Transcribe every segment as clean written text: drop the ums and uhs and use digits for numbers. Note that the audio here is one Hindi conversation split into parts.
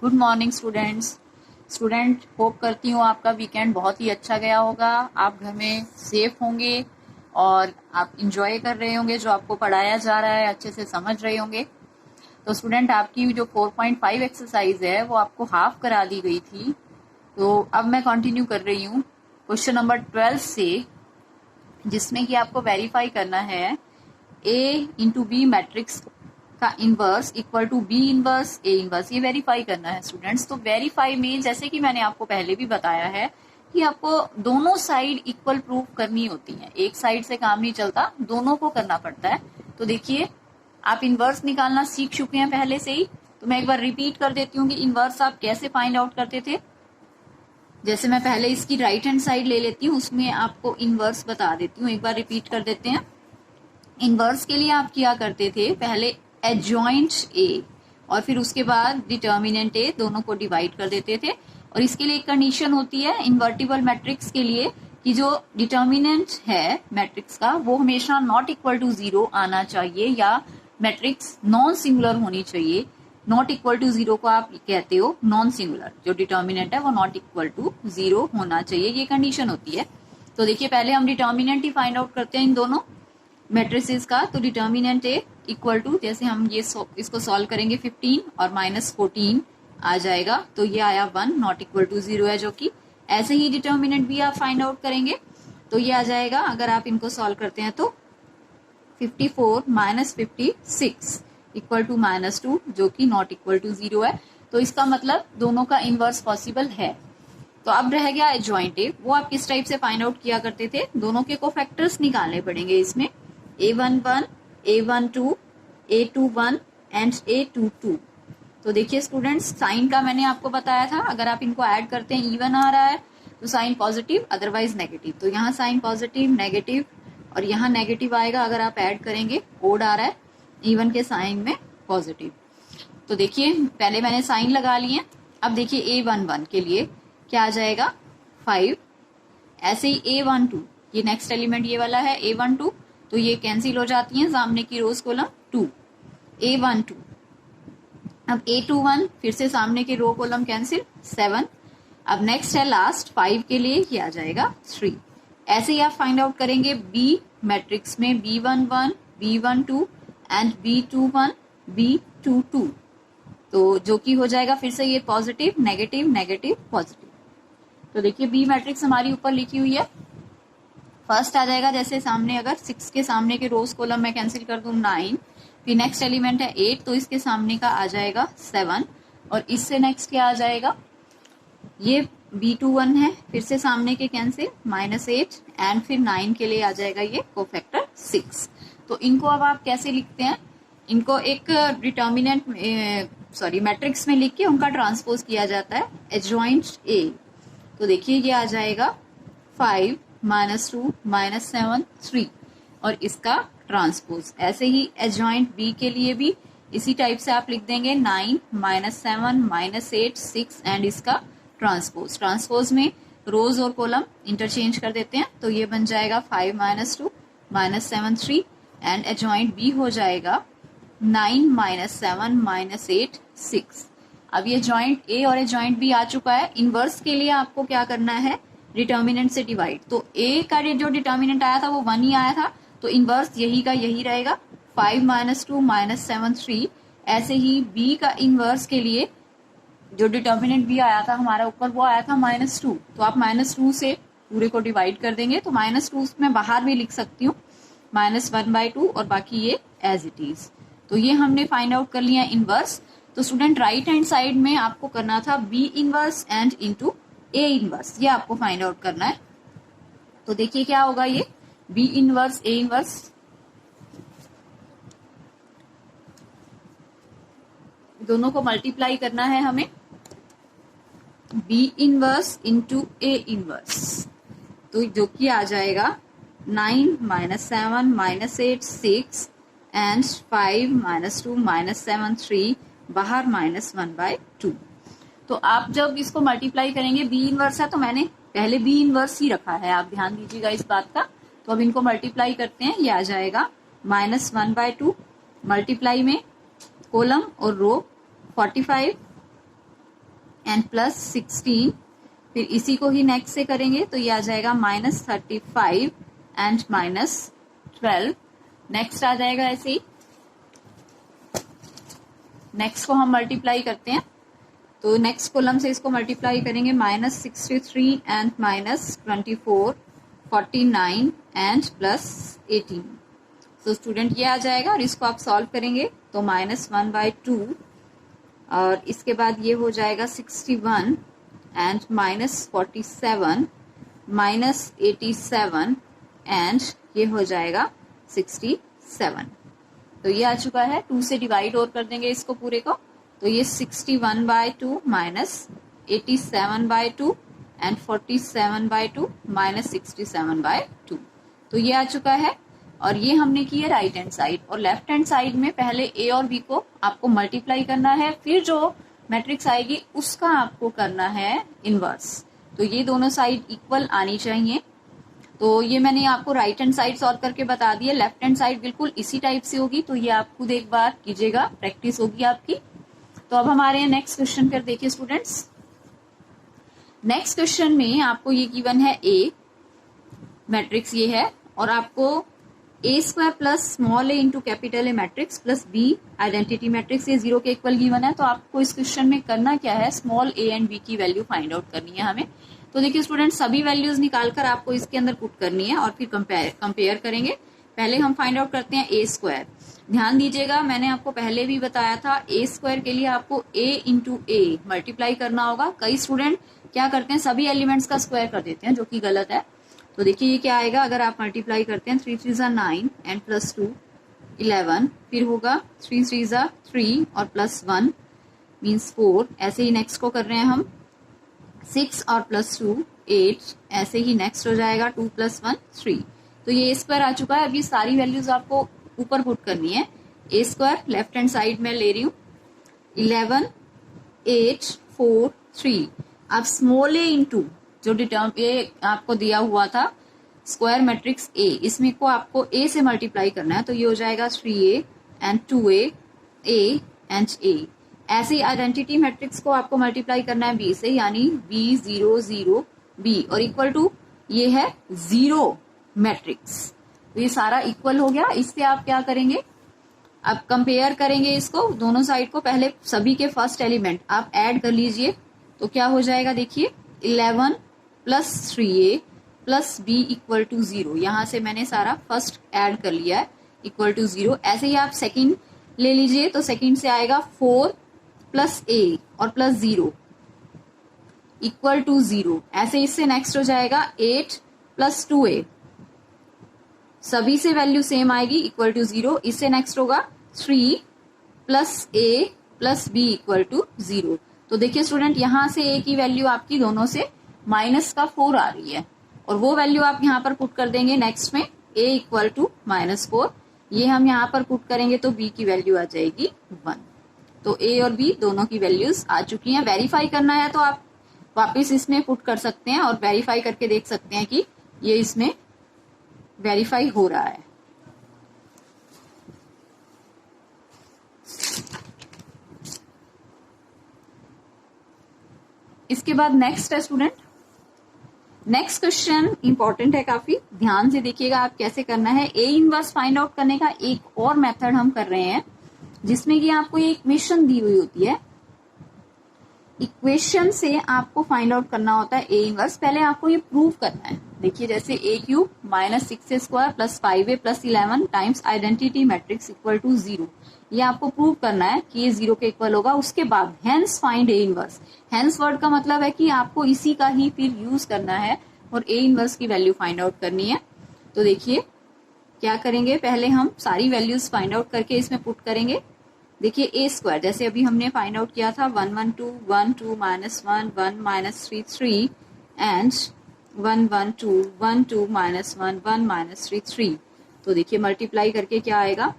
गुड मॉर्निंग स्टूडेंट होप करती हूँ आपका वीकेंड बहुत ही अच्छा गया होगा। आप घर में सेफ होंगे और आप इंजॉय कर रहे होंगे, जो आपको पढ़ाया जा रहा है अच्छे से समझ रहे होंगे। तो स्टूडेंट, आपकी जो 4.5 एक्सरसाइज है वो आपको हाफ करा दी गई थी, तो अब मैं कंटिन्यू कर रही हूँ क्वेश्चन नंबर 12 से, जिसमें कि आपको वेरीफाई करना है A इंटू बी मैट्रिक्स का inverse equal to B inverse A inverse. ये वेरीफाई करना है स्टूडेंट्स। तो वेरीफाई में जैसे कि मैंने आपको पहले भी बताया है कि आपको दोनों साइड इक्वल प्रूव करनी होती है, एक साइड से काम नहीं चलता, दोनों को करना पड़ता है। तो देखिए, आप इनवर्स निकालना सीख चुके हैं पहले से ही, तो मैं एक बार रिपीट कर देती हूँ कि इनवर्स आप कैसे फाइंड आउट करते थे। जैसे मैं पहले इसकी राइट हैंड साइड ले लेती हूँ, उसमें आपको इनवर्स बता देती हूँ, एक बार रिपीट कर देते हैं। इनवर्स के लिए आप क्या करते थे, पहले एडजॉइंट ए और फिर उसके बाद डिटर्मिनेंट ए, दोनों को डिवाइड कर देते थे। और इसके लिए एक कंडीशन होती है इन्वर्टिबल मैट्रिक्स के लिए कि जो डिटर्मिनेंट है मैट्रिक्स का वो हमेशा नॉट इक्वल टू 0 आना चाहिए, या मैट्रिक्स नॉन सिंगुलर होनी चाहिए। नॉट इक्वल टू 0 को आप कहते हो नॉन सिंगुलर, जो डिटर्मिनेंट है वो नॉट इक्वल टू 0 होना चाहिए, ये कंडीशन होती है। तो देखिए, पहले हम डिटर्मिनेंट ही फाइंड आउट करते हैं इन दोनों मैट्रिसेस का। तो डिटर्मिनेंट ए इक्वल टू, जैसे हम ये इसको सॉल्व करेंगे 15 और -14 आ जाएगा, तो ये आया 1, नॉट इक्वल टू 0 है जो कि। ऐसे ही डिटर्मिनेंट भी आप फाइंड आउट करेंगे तो ये आ जाएगा, अगर आप इनको सॉल्व करते हैं तो 54 -56 इक्वल टू -2, जो कि नॉट इक्वल टू 0 है। तो इसका मतलब दोनों का इनवर्स पॉसिबल है। तो अब रह गया एडजॉइंट ए, वो आप किस टाइप से फाइंड आउट किया करते थे, दोनों के कोफैक्टर्स निकालने पड़ेंगे इसमें, A11, A12, A21 and A22। तो देखिए स्टूडेंट्स, साइन का मैंने आपको बताया था, अगर आप इनको ऐड करते हैं इवन आ रहा है तो साइन पॉजिटिव, अदरवाइज नेगेटिव। तो यहाँ साइन पॉजिटिव, नेगेटिव और यहाँ नेगेटिव आएगा अगर आप ऐड करेंगे। ओड आ रहा है इवन के साइन में पॉजिटिव। तो देखिए, पहले मैंने साइन लगा लिए। अब देखिए A11 के लिए क्या आ जाएगा 5। ऐसे ही A12, ये नेक्स्ट एलिमेंट ये वाला है A12, तो ये कैंसिल हो जाती हैं, सामने की रोज कॉलम 2, A12। अब A21 फिर से सामने के रो कॉलम कैंसिल 7। अब नेक्स्ट है लास्ट 5 के लिए, ये आ जाएगा 3। ऐसे ही आप फाइंड आउट करेंगे बी मैट्रिक्स में B11, B12 and B21, B22, तो जो कि हो जाएगा फिर से ये पॉजिटिव, नेगेटिव, नेगेटिव, पॉजिटिव। तो देखिए, बी मैट्रिक्स हमारी ऊपर लिखी हुई है। फर्स्ट आ जाएगा, जैसे सामने अगर 6 के सामने के रोज कॉलम में कैंसिल कर दूं 9, फिर नेक्स्ट एलिमेंट है 8, तो इसके सामने का आ जाएगा 7, और इससे नेक्स्ट क्या आ जाएगा, ये B21 है, फिर से सामने के कैंसिल -8 एंड फिर 9 के लिए आ जाएगा ये कोफैक्टर 6। तो इनको अब आप कैसे लिखते हैं, इनको एक डिटर्मिनेंट मैट्रिक्स में लिख के उनका ट्रांसपोज किया जाता है एडजॉइंट ए। तो देखिए, ये आ जाएगा 5 -2 -7 3 और इसका ट्रांसपोज। ऐसे ही एडजॉइंट बी के लिए भी इसी टाइप से आप लिख देंगे 9 -7 -8 6 एंड इसका ट्रांसपोज। ट्रांसपोज में रोज और कॉलम इंटरचेंज कर देते हैं, तो ये बन जाएगा 5 -2 -7 3 एंड एडजॉइंट बी हो जाएगा 9 -7 -8 6। अब ये जॉइंट ए और जॉइंट बी आ चुका है। इनवर्स के लिए आपको क्या करना है, डिटर्मिनेंट से डिवाइड। तो ए का जो डिटर्मिनेंट आया था वो 1 ही आया था, तो इनवर्स यही का यही रहेगा 5 -2 -7 3। ऐसे ही बी का इनवर्स के लिए जो डिटर्मिनेंट बी आया था हमारा ऊपर, वो आया था -2, तो आप -2 से पूरे को डिवाइड कर देंगे। तो -2 में बाहर भी लिख सकती हूँ -1/2 और बाकी ये एज इट इज। तो ये हमने फाइंड आउट कर लिया इनवर्स। तो स्टूडेंट, राइट हैंड साइड में आपको करना था B inverse and into A inverse, ये आपको फाइंड आउट करना है। तो देखिए क्या होगा, ये बी इनवर्स ए इनवर्स, दोनों को मल्टीप्लाई करना है हमें, B inverse into A inverse, तो जो कि आ जाएगा 9 -7 -8 6 एंड 5 -2 -7 3, बाहर -1/2। तो आप जब इसको मल्टीप्लाई करेंगे, बी इनवर्स है तो मैंने पहले बी इनवर्स ही रखा है, आप ध्यान दीजिएगा इस बात का। तो अब इनको मल्टीप्लाई करते हैं, ये आ जाएगा -1/2, मल्टीप्लाई में कॉलम और रो 45 एंड प्लस 16, फिर इसी को ही नेक्स्ट से करेंगे तो ये आ जाएगा -35 एंड -12। नेक्स्ट आ जाएगा ऐसे ही, नेक्स्ट को हम मल्टीप्लाई करते हैं तो नेक्स्ट कॉलम से इसको मल्टीप्लाई करेंगे, -63 एंड -24, 49 एंड +18। तो स्टूडेंट ये आ जाएगा और इसको आप सॉल्व करेंगे तो -1/2 और इसके बाद ये हो जाएगा 61 एंड -47 -87 एंड ये हो जाएगा 67। तो ये आ चुका है। 2 से डिवाइड और कर देंगे इसको पूरे को तो ये 61/2 -87/2 एंड 47/2 -67/2। तो ये आ चुका है और ये हमने की है राइट हैंड साइड। और लेफ्ट हैंड साइड में पहले ए और बी को आपको मल्टीप्लाई करना है, फिर जो मैट्रिक्स आएगी उसका आपको करना है इनवर्स। तो ये दोनों साइड इक्वल आनी चाहिए। तो ये मैंने आपको राइट हैंड साइड सॉल्व करके बता दिया, लेफ्ट हैंड साइड बिल्कुल इसी टाइप से होगी। तो ये आप खुद एक बार कीजिएगा, प्रैक्टिस होगी आपकी। तो अब हमारे यहाँ नेक्स्ट क्वेश्चन पर देखिए स्टूडेंट्स। नेक्स्ट क्वेश्चन में आपको ये गिवन है ए मैट्रिक्स ये है और आपको A² plus small a into capital A matrix plus B identity matrix ये 0 के इक्वल गिवन है। तो आपको इस क्वेश्चन में करना क्या है, स्मॉल a एंड b की वैल्यू फाइंड आउट करनी है हमें। तो देखिए स्टूडेंट, सभी वैल्यूज निकालकर आपको इसके अंदर पुट करनी है और फिर कंपेयर करेंगे। पहले हम फाइंड आउट करते हैं A²। ध्यान दीजिएगा, मैंने आपको पहले भी बताया था A² के लिए आपको a इंटू ए मल्टीप्लाई करना होगा। कई स्टूडेंट क्या करते हैं, सभी एलिमेंट्स का स्क्वायर कर देते हैं, जो कि गलत है। तो देखिए ये क्या आएगा, अगर आप मल्टीप्लाई करते हैं 3 3 9 एंड +2 11, फिर होगा 3 3 3 और +1 मीन्स 4। ऐसे ही नेक्स्ट को कर रहे हैं हम 6 और +2 8। ऐसे ही नेक्स्ट हो जाएगा 2 + 1 3। तो ये A² आ चुका है। अब ये सारी वैल्यूज आपको ऊपर पुट करनी है। A² लेफ्ट हैंड साइड में ले रही हूँ 11 8 4 3। अब स्मॉल a इंटू जो ये आपको दिया हुआ था स्क्वायर मैट्रिक्स A, इसमें को आपको A से मल्टीप्लाई करना है। तो ये हो जाएगा 3a and 2a a and a। ऐसे ही आइडेंटिटी मैट्रिक्स को आपको मल्टीप्लाई करना है B से, यानी B 0 0 B और इक्वल टू ये है 0 मैट्रिक्स। तो ये सारा इक्वल हो गया। इससे आप क्या करेंगे, अब कंपेयर करेंगे इसको दोनों साइड को। पहले सभी के फर्स्ट एलिमेंट आप ऐड कर लीजिए तो क्या हो जाएगा, देखिए 11 plus 3a plus b equal to 0। यहां से मैंने सारा फर्स्ट ऐड कर लिया है इक्वल टू 0। ऐसे ही आप सेकंड ले लीजिए तो सेकंड से आएगा 4 प्लस a और प्लस 0 इक्वल टू 0। ऐसे इससे नेक्स्ट हो जाएगा 8 प्लस 2a, सभी से वैल्यू सेम आएगी इक्वल टू 0। इससे नेक्स्ट होगा 3 plus a plus b equal to 0। तो देखिए स्टूडेंट, यहां से a की वैल्यू आपकी दोनों से -4 आ रही है और वो वैल्यू आप यहाँ पर पुट कर देंगे नेक्स्ट में a इक्वल टू -4। ये हम यहाँ पर पुट करेंगे तो b की वैल्यू आ जाएगी 1। तो a और b दोनों की वैल्यूज आ चुकी हैं। वेरीफाई करना है तो आप वापस इसमें पुट कर सकते हैं और वेरीफाई करके देख सकते हैं कि ये इसमें वेरीफाई हो रहा है। इसके बाद नेक्स्ट है स्टूडेंट, नेक्स्ट क्वेश्चन इंपॉर्टेंट है काफी, ध्यान से देखिएगा आप कैसे करना है। ए इनवर्स फाइंड आउट करने का एक और मेथड हम कर रहे हैं जिसमें कि आपको ये इक्वेशन दी हुई होती है। इक्वेशन से आपको फाइंड आउट करना होता है ए इनवर्स। पहले आपको ये प्रूव करना है। देखिए जैसे a³ -6a² plus 5a plus 11 times identity matrix equal to 0। ये आपको प्रूव करना है कि ये 0 के इक्वल होगा। उसके बाद hence find A inverse. Hence word का मतलब है कि आपको इसी का ही फिर यूज करना है और ए इनवर्स की वैल्यू फाइंड आउट करनी है। तो देखिए क्या करेंगे, पहले हम सारी वैल्यूज फाइंड आउट करके इसमें पुट करेंगे। देखिए A², जैसे अभी हमने फाइंड आउट किया था 1 1 2 1 2 -1 1 -3 3 एंड 1 1 2 1 2 -1 1 -3 3। तो देखिए मल्टीप्लाई करके क्या आएगा,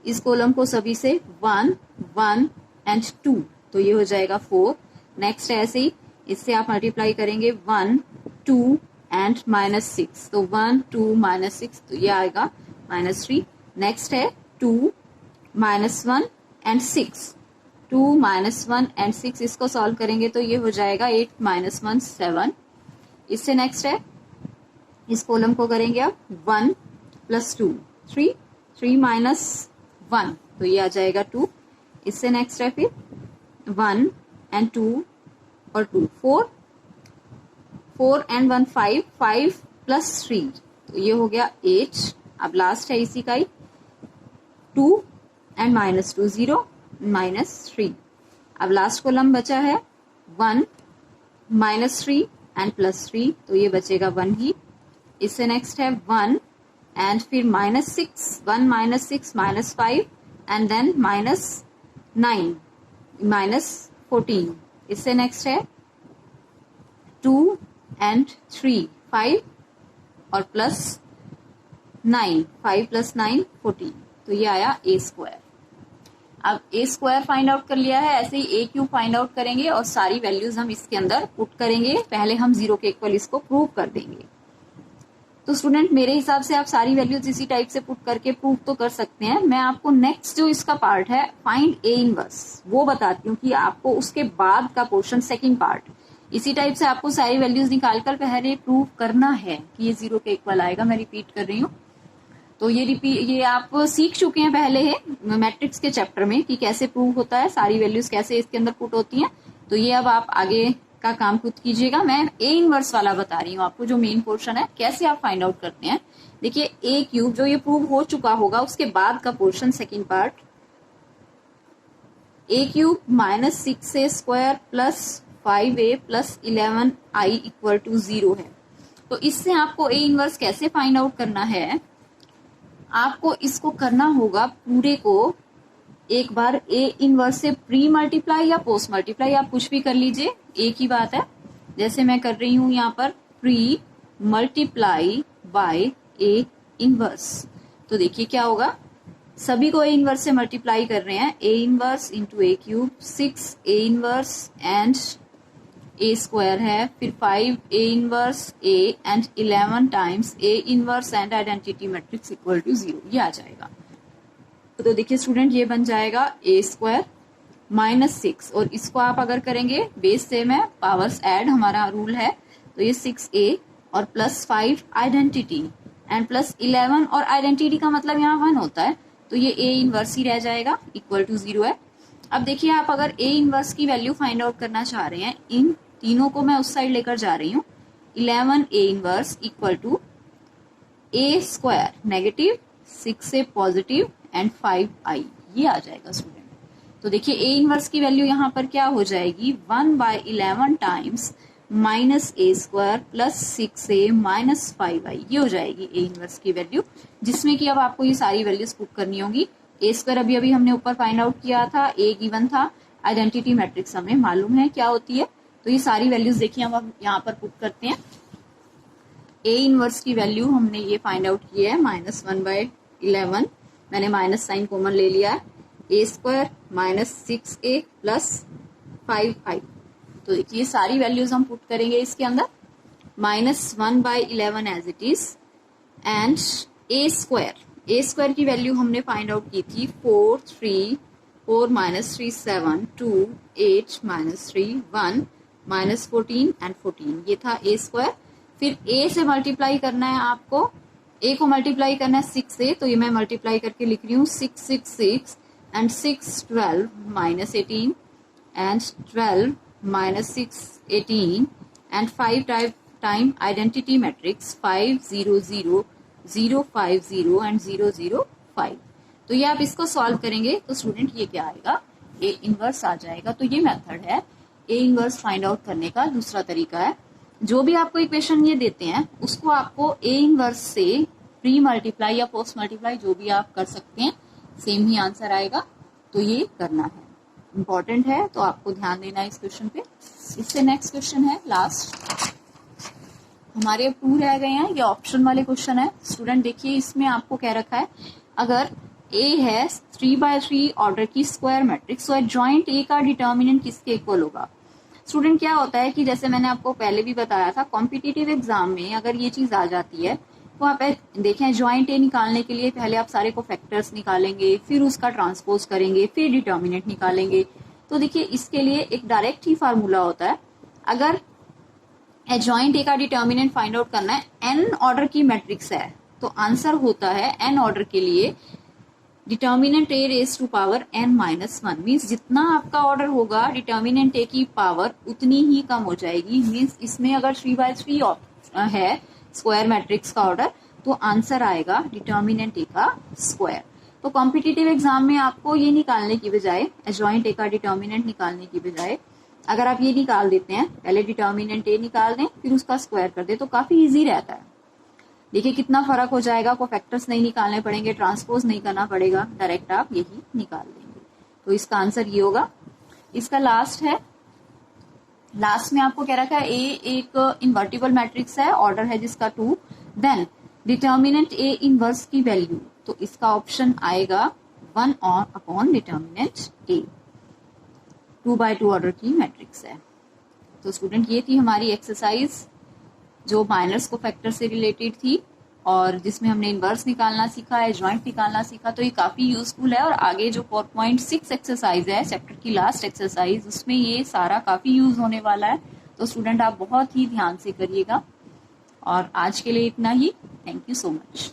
इस कॉलम को सभी से 1 1 एंड 2, तो ये हो जाएगा 4। नेक्स्ट ऐसे ही इससे आप मल्टीप्लाई करेंगे 1 2 एंड -6, तो 1 2 -6, तो ये आएगा -3। नेक्स्ट है 2 -1 एंड 6, 2 -1 एंड 6, इसको सॉल्व करेंगे तो ये हो जाएगा 8 -1 7। इससे नेक्स्ट है, इस कॉलम को करेंगे अब 1 + 2 3, 3 - 1 तो ये आ जाएगा 2। इससे नेक्स्ट है फिर 1 एंड 2 और 2 4, 4 एंड 1 5, 5 + 3 तो ये हो गया 8। अब लास्ट है इसी का ही 2 एंड -2 0 -3। अब लास्ट कॉलम बचा है 1 -3 एंड +3 तो ये बचेगा 1 ही। इससे नेक्स्ट है 1 एंड फिर -6, 1 -6 -5 एंड देन -9 -14। इससे नेक्स्ट है 2 एंड 3 5 और +9, 5 + 9 14 तो ये आया a²। अब a² फाइंड आउट कर लिया है, ऐसे ही a³ फाइंड आउट करेंगे और सारी वैल्यूज हम इसके अंदर पुट करेंगे। पहले हम 0 के इक्वल इसको प्रूव कर देंगे। तो स्टूडेंट मेरे हिसाब से आप सारी वैल्यूज इसी टाइप से पुट करके प्रूव तो कर सकते हैं। मैं आपको नेक्स्ट जो इसका पार्ट है फाइंड a−1 वो बताती हूँ कि आपको उसके बाद का पोर्शन सेकंड पार्ट इसी टाइप से आपको सारी वैल्यूज निकालकर पहले प्रूव करना है कि ये 0 के इक्वल आएगा। मैं रिपीट कर रही हूँ। तो ये आप सीख चुके हैं पहले है मैट्रिक्स के चैप्टर में कि कैसे प्रूव होता है, सारी वैल्यूज कैसे इसके अंदर पुट होती हैं। तो ये अब आप आगे का काम खुद कीजिएगा। मैं a−1 वाला बता रही हूँ आपको, जो मेन पोर्शन है कैसे आप फाइंड आउट करते हैं। देखिए a³ जो ये प्रूव हो चुका होगा उसके बाद का portion second part, a³ -6a² + 5a + 11i = 0 है। तो इससे आपको a−1 कैसे फाइंड आउट करना है, आपको इसको करना होगा पूरे को एक बार a−1 से प्री मल्टीप्लाई या पोस्ट मल्टीप्लाई, आप कुछ भी कर लीजिए, एक ही बात है। जैसे मैं कर रही हूं यहाँ पर प्री मल्टीप्लाई बाय a−1। तो देखिए क्या होगा, सभी को a−1 से मल्टीप्लाई कर रहे हैं, a−1 × a³, 6 a−1 and a² है, फिर 5 a−1 a and 11 times a−1 and identity matrix = 0 ये आ जाएगा। तो देखिए स्टूडेंट ये बन जाएगा a² -6 और इसको आप अगर करेंगे बेस सेम है, पावर्स ऐड हमारा रूल है, तो ये 6a और +5 आइडेंटिटी एंड +11 और आइडेंटिटी का मतलब यहाँ 1 होता है, तो ये a−1 ही रह जाएगा = 0 है। अब देखिए आप अगर a−1 की वैल्यू फाइंड आउट करना चाह रहे हैं, इन तीनों को मैं उस साइड लेकर जा रही हूँ। 11 a−1 = a² negative, 6a positive and 5i ये आ जाएगा स्टूडेंट। तो देखिए a−1 की वैल्यू यहाँ पर क्या हो जाएगी, 1/11 टाइम्स -a² + 6a - 5i ये हो जाएगी a−1 की वैल्यू, जिसमें कि अब आपको ये सारी वैल्यूज पुट करनी होगी। a² अभी हमने ऊपर फाइंड आउट किया था, a गिवन था, आइडेंटिटी मैट्रिक्स हमें मालूम है क्या होती है। तो ये सारी वैल्यूज देखिए हम यहाँ पर पुट करते हैं। a−1 की वैल्यू हमने ये फाइंड आउट की है -1/11, मैंने माइनस साइन कॉमन ले लिया है, a² -6a + 5i। तो देखिए सारी वैल्यूज हम पुट करेंगे इसके अंदर, -1/11 as it is and a² की वैल्यू हमने फाइंड आउट की थी 4 3 4 -3 7 2 8 -3 1 -14 एंड 14 ये था a²। फिर a से मल्टीप्लाई करना है आपको, a को मल्टीप्लाई करना है 6 से, तो ये मैं मल्टीप्लाई करके लिख रही हूँ 6 6 6 and 6 12 -18 and 12 -6 18 and 5 time identity matrix 5 0 0 0 5 0 and 0 0 5। तो ये आप इसको सॉल्व करेंगे तो स्टूडेंट ये क्या आएगा, a−1 आ जाएगा। तो ये मेथड है a−1 फाइंड आउट करने का दूसरा तरीका है। जो भी आपको इक्वेशन ये देते हैं उसको आपको a−1 से प्री मल्टीप्लाई या पोस्ट मल्टीप्लाई जो भी आप कर सकते हैं, सेम ही आंसर आएगा। तो ये करना है, इंपॉर्टेंट है, तो आपको ध्यान देना है इस क्वेश्चन पे। इससे नेक्स्ट क्वेश्चन है लास्ट, हमारे अब 2 रह गए हैं, ये ऑप्शन वाले क्वेश्चन है। स्टूडेंट देखिए इसमें आपको क्या रखा है, अगर A है 3/3 ऑर्डर की स्क्वायर मैट्रिक्स, तो जॉइंट A का डिटर्मिनेंट किसके इक्वल होगा। स्टूडेंट क्या होता है कि जैसे मैंने आपको पहले भी बताया था, कॉम्पिटिटिव एग्जाम में अगर ये चीज आ जाती है तो आप देखें जॉइंट ए निकालने के लिए पहले आप सारे को फैक्टर्स निकालेंगे, फिर उसका ट्रांसपोज करेंगे, फिर डिटर्मिनेंट निकालेंगे। तो देखिए इसके लिए एक डायरेक्ट ही फार्मूला होता है। अगर एडजॉइंट ए का डिटर्मिनेंट फाइंड आउट करना है, एन ऑर्डर की मैट्रिक्स है, तो आंसर होता है एन ऑर्डर के लिए determinant A raise to power N minus one. Means जितना आपका ऑर्डर होगा डिटर्मिनेंट ए की पावर उतनी ही कम हो जाएगी। मीन्स इसमें अगर 3/3 है स्क्वायर मैट्रिक्स का ऑर्डर, तो आंसर आएगा डिटर्मिनेंट ए का स्क्वायर। तो कॉम्पिटिटिव एग्जाम में आपको ये निकालने की बजाय, एडजॉइंट ए का डिटर्मिनेंट निकालने की बजाय, अगर आप ये निकाल देते हैं, पहले डिटर्मिनेंट ए निकाल दें फिर उसका स्क्वायर कर दें, तो काफी इजी रहता है। देखिए कितना फर्क हो जाएगा, को फैक्टर्स नहीं निकालने पड़ेंगे, ट्रांसपोज नहीं करना पड़ेगा, डायरेक्ट आप यही निकाल देंगे। तो इसका आंसर ये होगा। इसका लास्ट है, लास्ट में आपको कह रखा है ए एक इन्वर्टिबल मैट्रिक्स है, ऑर्डर है जिसका 2, देन डिटर्मिनेंट ए इनवर्स की वैल्यू, तो इसका ऑप्शन आएगा 1 अपॉन डिटर्मिनेंट ए। 2/2 ऑर्डर की मैट्रिक्स है। तो स्टूडेंट ये थी हमारी एक्सरसाइज जो माइनर्स को फैक्टर से रिलेटेड थी और जिसमें हमने इनवर्स निकालना सीखा, एडजॉइंट निकालना सीखा। तो ये काफी यूजफुल है और आगे जो 4.6 एक्सरसाइज है चैप्टर की लास्ट एक्सरसाइज, उसमें ये सारा काफी यूज होने वाला है। तो स्टूडेंट आप बहुत ही ध्यान से करिएगा। और आज के लिए इतना ही। Thank you so much.